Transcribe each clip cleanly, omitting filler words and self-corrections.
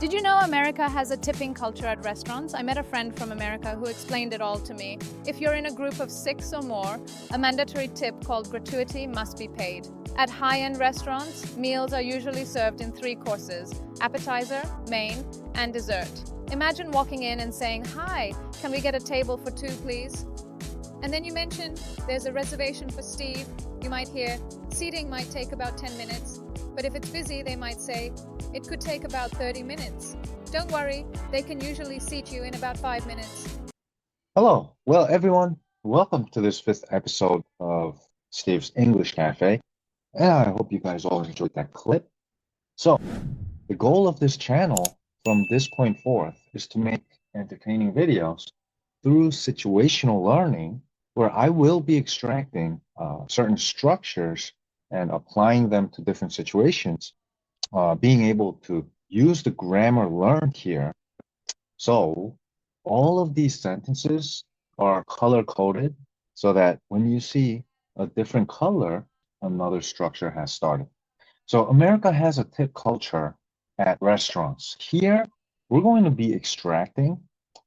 Did you know America has a tipping culture at restaurants? I met a friend from America who explained it all to me. If you're in a group of 6 or more, a mandatory tip called gratuity must be paid. At high-end restaurants, meals are usually served in 3 courses: appetizer, main, and dessert. Imagine walking in and saying, "Hi, can we get a table for 2, please?" And then you mention there's a reservation for Steve. You might hear, seating might take about 10 minutes. But if it's busy, they might say, it could take about 30 minutes. Don't worry, they can usually seat you in about 5 minutes. Hello. Well, everyone, welcome to this 5th episode of Steve's English Cafe. And I hope you guys all enjoyed that clip. So, the goal of this channel from this point forth is to make entertaining videos through situational learning, where I will be extracting certain structures and applying them to different situations, being able to use the grammar learned here. So all of these sentences are color-coded so that when you see a different color, another structure has started. So America has a tip culture at restaurants. Here, we're going to be extracting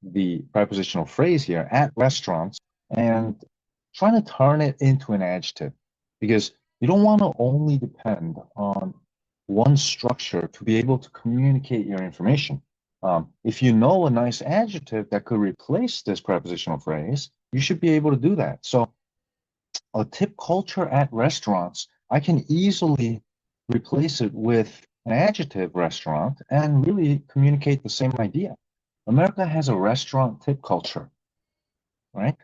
the prepositional phrase here, at restaurants, and trying to turn it into an adjective, because you don't want to only depend on one structure to be able to communicate your information. If you know a nice adjective that could replace this prepositional phrase, you should be able to do that. So a tip culture at restaurants, I can easily replace it with an adjective restaurant and really communicate the same idea. America has a restaurant tip culture, right?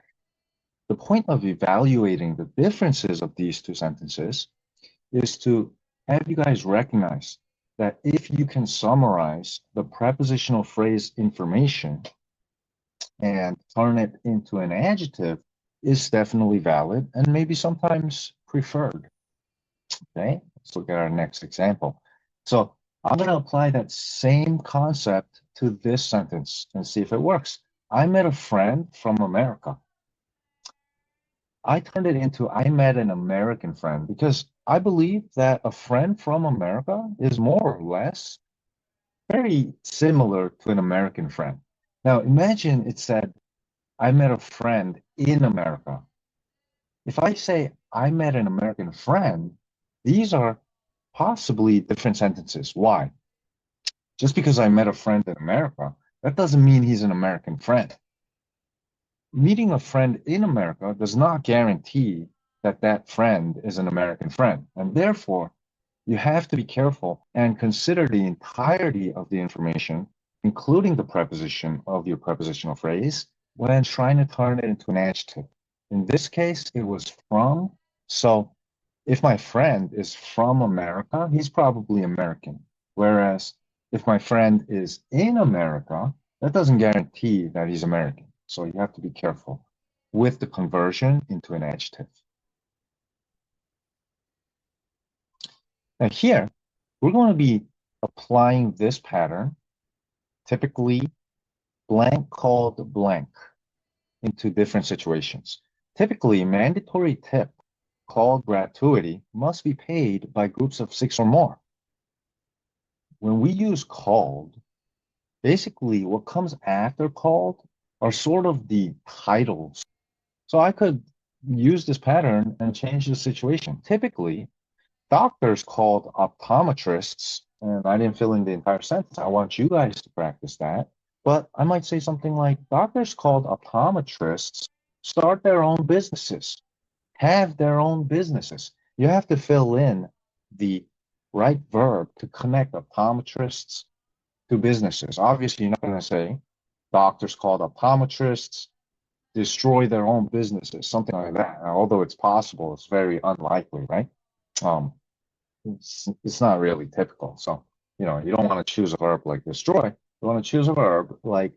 The point of evaluating the differences of these two sentences is to have you guys recognize that if you can summarize the prepositional phrase information and turn it into an adjective, is definitely valid and maybe sometimes preferred. Okay, let's look at our next example. So I'm going to apply that same concept to this sentence and see if it works. I met a friend from America. I turned it into I met an American friend because I believe that a friend from America is more or less very similar to an American friend. Now imagine it said, I met a friend in America. If I say I met an American friend, these are possibly different sentences. Why? Just because I met a friend in America, that doesn't mean he's an American friend. Meeting a friend in America does not guarantee that that friend is an American friend. And therefore, you have to be careful and consider the entirety of the information, including the preposition of your prepositional phrase, when trying to turn it into an adjective. In this case, it was from. So if my friend is from America, he's probably American. Whereas if my friend is in America, that doesn't guarantee that he's American. So you have to be careful with the conversion into an adjective. Now here, we're going to be applying this pattern, typically blank called blank, into different situations. Typically, mandatory tip called gratuity must be paid by groups of 6 or more. When we use called, basically what comes after called are sort of the titles. So I could use this pattern and change the situation. Typically, doctors called optometrists, and I didn't fill in the entire sentence. I want you guys to practice that. But I might say something like, doctors called optometrists start their own businesses, have their own businesses. You have to fill in the right verb to connect optometrists to businesses. Obviously, you're not going to say, doctors called optometrists destroy their own businesses, something like that. Although it's possible, it's very unlikely, right? It's not really typical. So, you don't want to choose a verb like destroy. You want to choose a verb like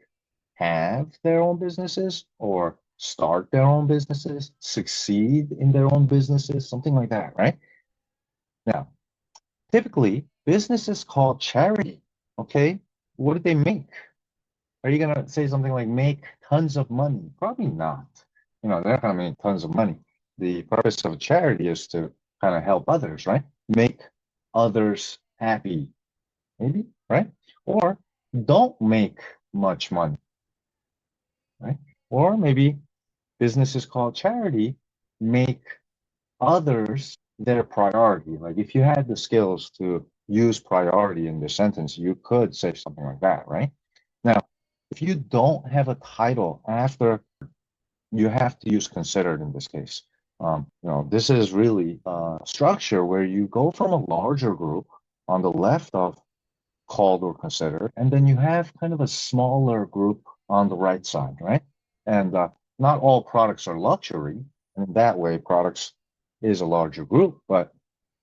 have their own businesses or start their own businesses, succeed in their own businesses, something like that, right? Now, typically, businesses called charity, okay? What did they make? Are you going to say something like make tons of money? Probably not. They're not going to make tons of money. The purpose of a charity is to kind of help others, right? Make others happy, maybe, right? Or don't make much money, right? Or maybe businesses called charity make others their priority. Like if you had the skills to use priority in the sentence, you could say something like that, right? Now, if you don't have a title after, you have to use considered in this case. This is really a structure where you go from a larger group on the left of called or considered, and then you have kind of a smaller group on the right side, right? And not all products are luxury, and in that way, products is a larger group, but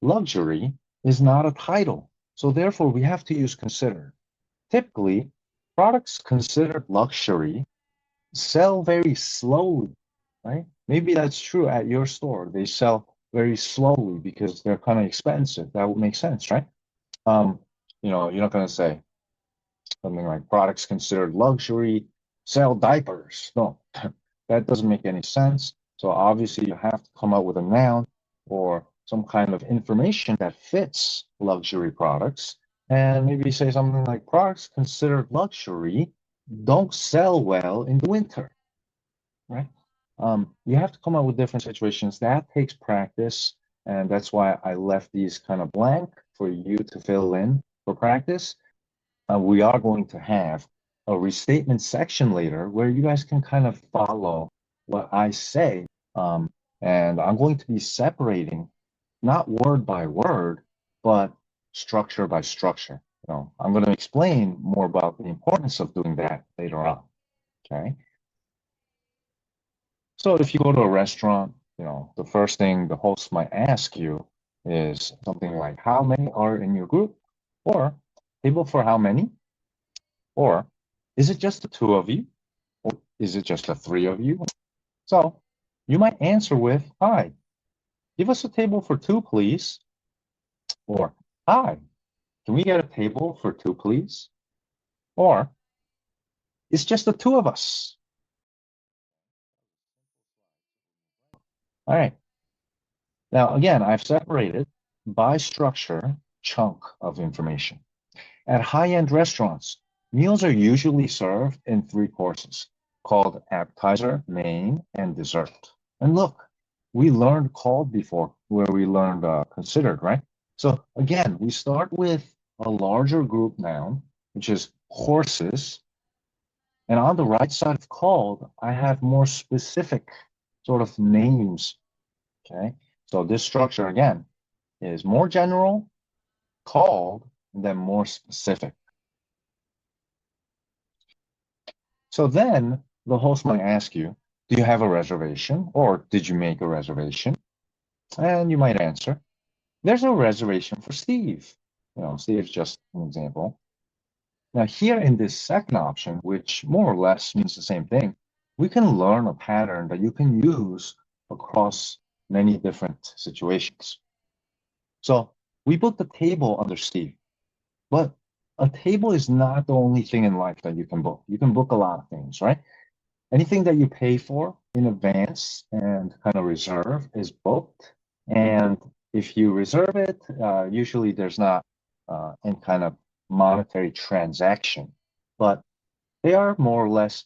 luxury is not a title. So therefore, we have to use considered. Typically, products considered luxury sell very slowly, right? Maybe that's true at your store. They sell very slowly because they're kind of expensive. That would make sense, right? Um, you're not going to say something like products considered luxury sell diapers. No, that doesn't make any sense. So obviously you have to come up with a noun or some kind of information that fits luxury products. And maybe say something like products considered luxury don't sell well in the winter, right? You have to come up with different situations. That takes practice, and that's why I left these kind of blank for you to fill in for practice. We are going to have a restatement section later where you guys can kind of follow what I say. And I'm going to be separating not word by word, but structure by structure. I'm going to explain more about the importance of doing that later on. Okay. So if you go to a restaurant, the first thing the host might ask you is something like, how many are in your group? Or table for how many? Or is it just the two of you? Or is it just the three of you? So you might answer with, hi, give us a table for two, please. Or, hi, can we get a table for two, please? Or, it's just the two of us. All right. Now, again, I've separated by structure chunk of information. At high-end restaurants, meals are usually served in three courses called appetizer, main, and dessert. And look, we learned called before, where we learned considered, right? So again, we start with a larger group noun, which is courses. And on the right side of called, I have more specific sort of names, okay? So this structure, again, is more general, called, and then more specific. So then the host might ask you, do you have a reservation or did you make a reservation? And you might answer, there's a reservation for Steve. Steve's just an example. Now here in this second option, which more or less means the same thing, we can learn a pattern that you can use across many different situations. So we booked a table under Steve, but a table is not the only thing in life that you can book. You can book a lot of things, right? Anything that you pay for in advance and kind of reserve is booked. And if you reserve it, usually there's not any kind of monetary transaction, but they are more or less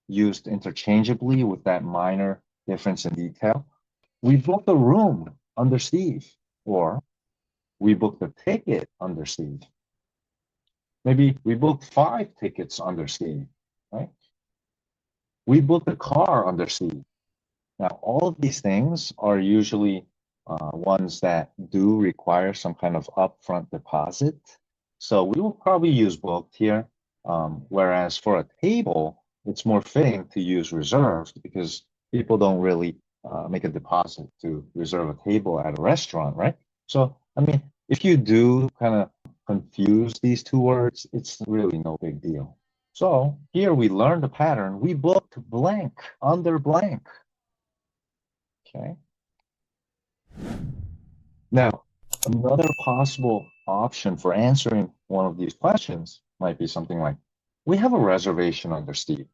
used interchangeably with that minor difference in detail. We booked a room under Steve, or we booked a ticket under Steve. Maybe we booked 5 tickets under Steve, right? We booked a car under Steve. Now, all of these things are usually ones that do require some kind of upfront deposit. So we will probably use booked here. Whereas for a table, it's more fitting to use reserved because people don't really make a deposit to reserve a table at a restaurant, right? So, I mean, if you do kind of confuse these two words, it's really no big deal. So here we learned the pattern. We booked blank under blank. Okay. Now, another possible option for answering one of these questions might be something like, we have a reservation under Steve.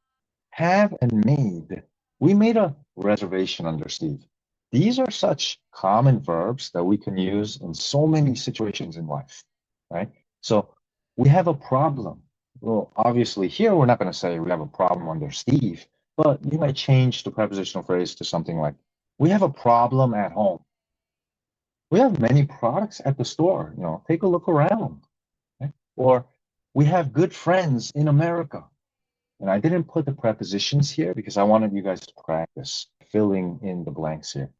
Have and made. We made a reservation under Steve. These are such common verbs that we can use in so many situations in life, right? So we have a problem. Well, obviously here we're not going to say we have a problem under Steve, but you might change the prepositional phrase to something like, we have a problem at home. We have many products at the store, take a look around. Okay? Or we have good friends in America. And I didn't put the prepositions here because I wanted you guys to practice filling in the blanks here.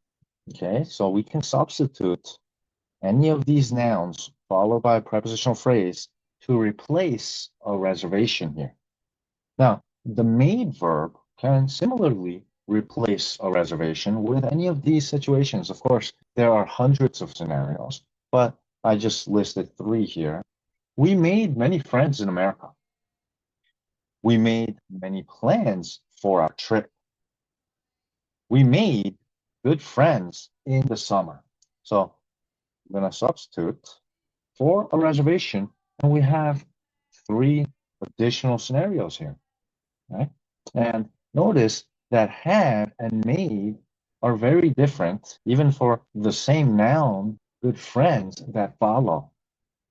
Okay, so we can substitute any of these nouns followed by a prepositional phrase to replace a reservation here. Now, the made verb can similarly replace a reservation with any of these situations. Of course, there are hundreds of scenarios, but I just listed 3 here. We made many friends in America. We made many plans for our trip. We made good friends in the summer. So I'm going to substitute for a reservation, and we have 3 additional scenarios here. Right? And notice that have and made are very different, even for the same noun, good friends that follow.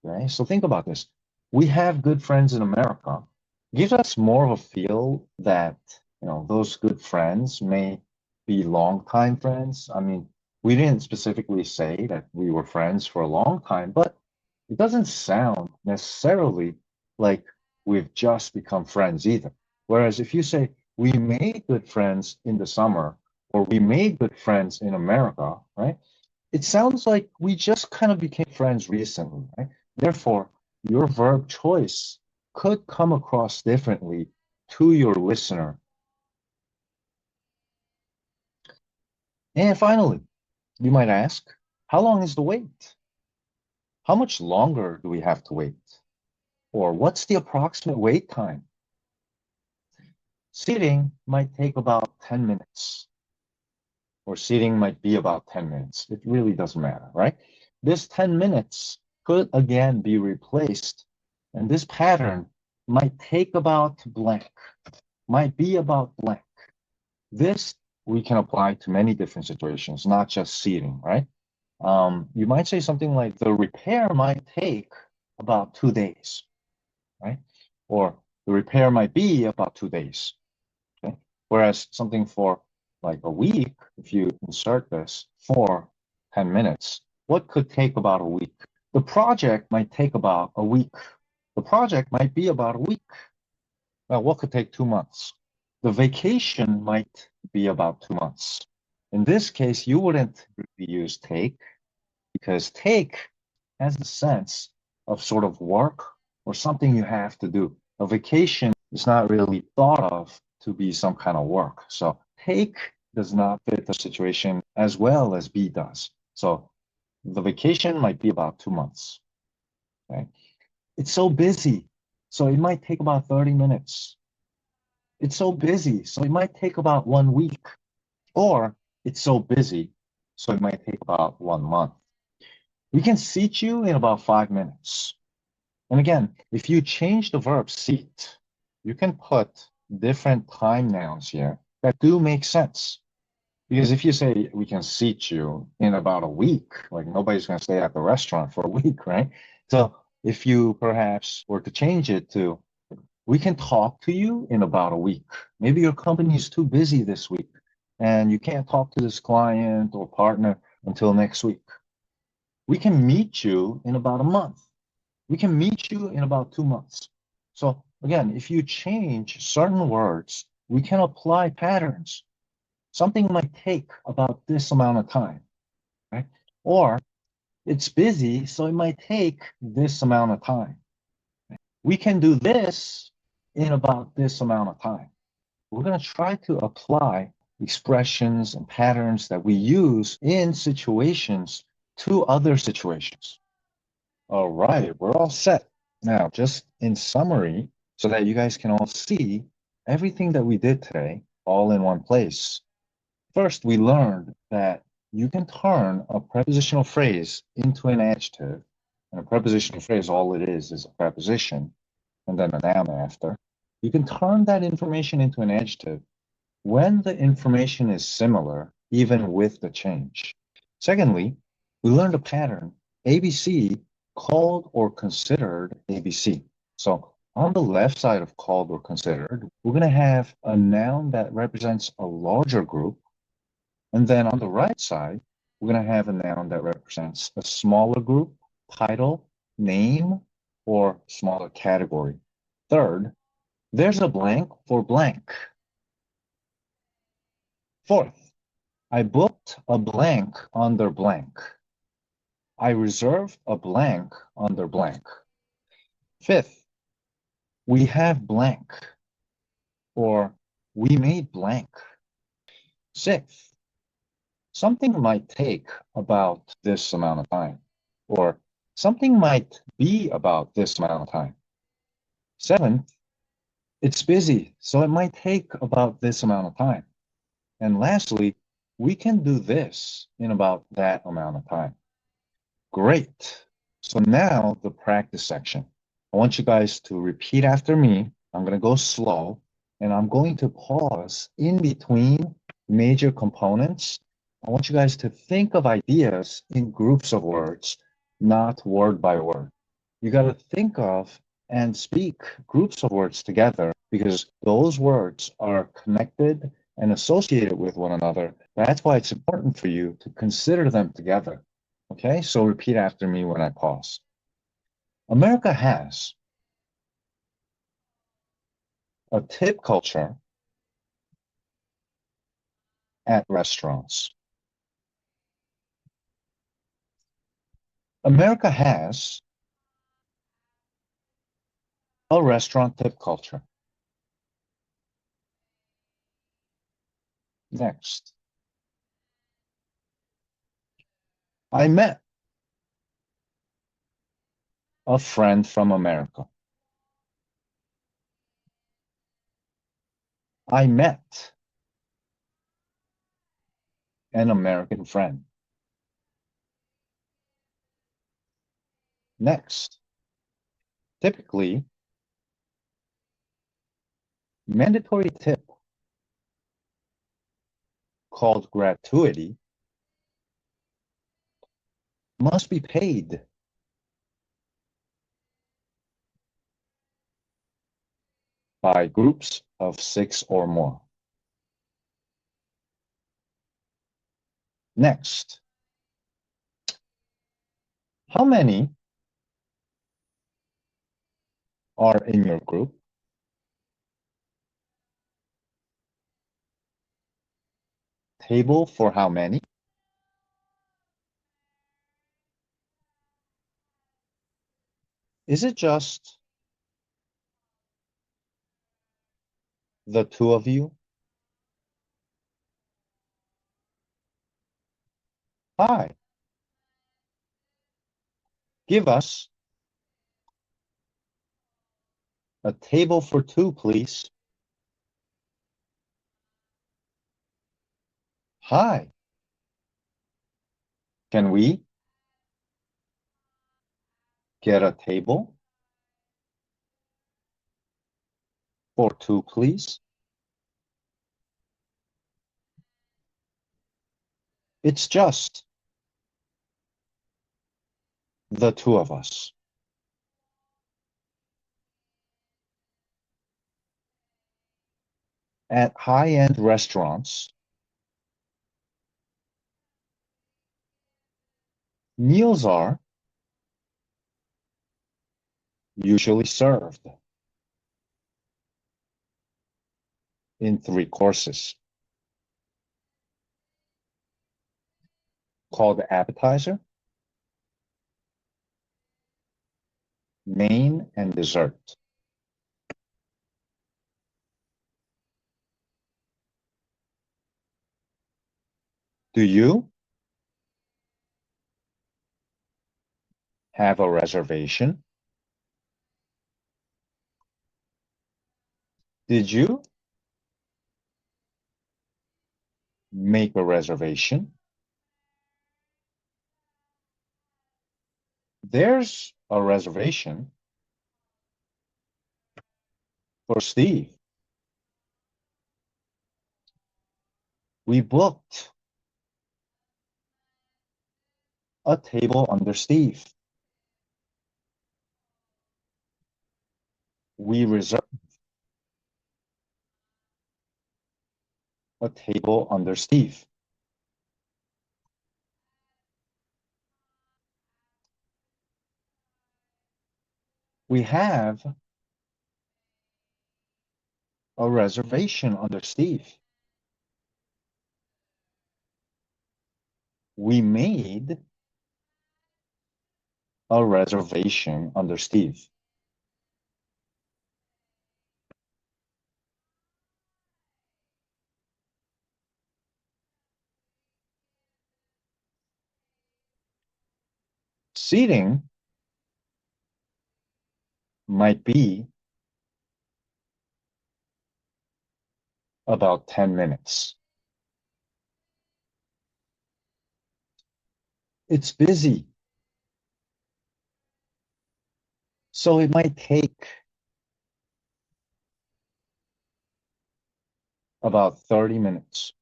Okay, so think about this. We have good friends in America. Gives us more of a feel that, those good friends may be longtime friends. I mean, we didn't specifically say that we were friends for a long time, but it doesn't sound necessarily like we've just become friends either. Whereas if you say, we made good friends in the summer, or we made good friends in America, right? It sounds like we just kind of became friends recently, right? Therefore, your verb choice could come across differently to your listener. And finally, you might ask, how long is the wait? How much longer do we have to wait? Or what's the approximate wait time? Seating might take about 10 minutes, or seating might be about 10 minutes. It really doesn't matter, right? This 10 minutes could again be replaced, and this pattern might take about blank, might be about blank. This we can apply to many different situations, not just seating, right? You might say something like, the repair might take about 2 days, right? Or the repair might be about 2 days. Okay? Whereas something for like a week, if you insert this for 10 minutes, what could take about a week? The project might take about a week. The project might be about a week. Now, what could take 2 months? The vacation might be about 2 months. In this case, you wouldn't really use take, because take has the sense of sort of work or something you have to do. A vacation is not really thought of to be some kind of work. So take does not fit the situation as well as be does. So the vacation might be about 2 months. Okay? It's so busy, so it might take about 30 minutes. It's so busy, so it might take about 1 week. Or it's so busy, so it might take about 1 month. We can seat you in about 5 minutes. And again, if you change the verb seat, you can put different time nouns here that do make sense. Because if you say we can seat you in about a week, like nobody's going to stay at the restaurant for a week, right? So if you perhaps were to change it to, we can talk to you in about a week. Maybe your company is too busy this week and you can't talk to this client or partner until next week. We can meet you in about a month. We can meet you in about 2 months. So again, if you change certain words, we can apply patterns. Something might take about this amount of time, right? Or it's busy, so it might take this amount of time. We can do this in about this amount of time. We're going to try to apply expressions and patterns that we use in situations to other situations. All right, we're all set. Now, just in summary, so that you guys can all see everything that we did today all in one place. First, we learned that you can turn a prepositional phrase into an adjective. And a prepositional phrase, all it is a preposition and then a noun after. You can turn that information into an adjective when the information is similar, even with the change. Secondly, we learned a pattern, ABC called or considered ABC. So On the left side of called or considered, we're going to have a noun that represents a larger group. And then on the right side, we're going to have a noun that represents a smaller group, title, name, or smaller category. Third, there's a blank for blank. Fourth, I booked a blank under blank. I reserved a blank under blank. Fifth, we have blank, or we made blank. Sixth, something might take about this amount of time, or something might be about this amount of time. Seventh, it's busy, so it might take about this amount of time. And lastly, we can do this in about that amount of time. Great. So now the practice section. I want you guys to repeat after me. I'm going to go slow, and I'm going to pause in between major components. I want you guys to think of ideas in groups of words, not word by word. You got to think of and speak groups of words together because those words are connected and associated with one another. That's why it's important for you to consider them together. Okay, so repeat after me when I pause. America has a tip culture at restaurants. America has a restaurant tip culture. Next, I met a friend from America. I met an American friend. Next, typically, mandatory tip called gratuity must be paid by groups of 6 or more. Next, how many are in your group? Table for how many? Is it just the two of you? Hi, give us a table for two, please. Hi, can we get a table for two, please? It's just the two of us. At high-end restaurants, meals are usually served in 3 courses, called appetizer, main, and dessert. Do you have a reservation? Did you make a reservation? There's a reservation for Steve. We booked a table under Steve. We reserve a table under Steve. We have a reservation under Steve. We made a reservation under Steve. Seating might be about 10 minutes. It's busy, so it might take about 30 minutes.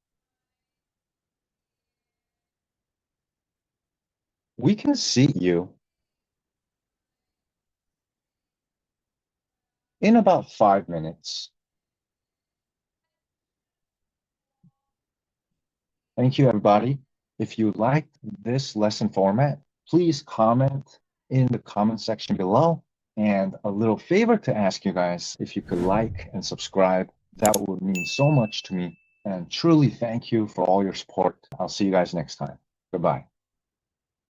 We can seat you in about 5 minutes. Thank you, everybody. If you liked this lesson format, please comment in the comment section below. And a little favor to ask you guys, if you could like and subscribe, that would mean so much to me. And truly thank you for all your support. I'll see you guys next time. Goodbye.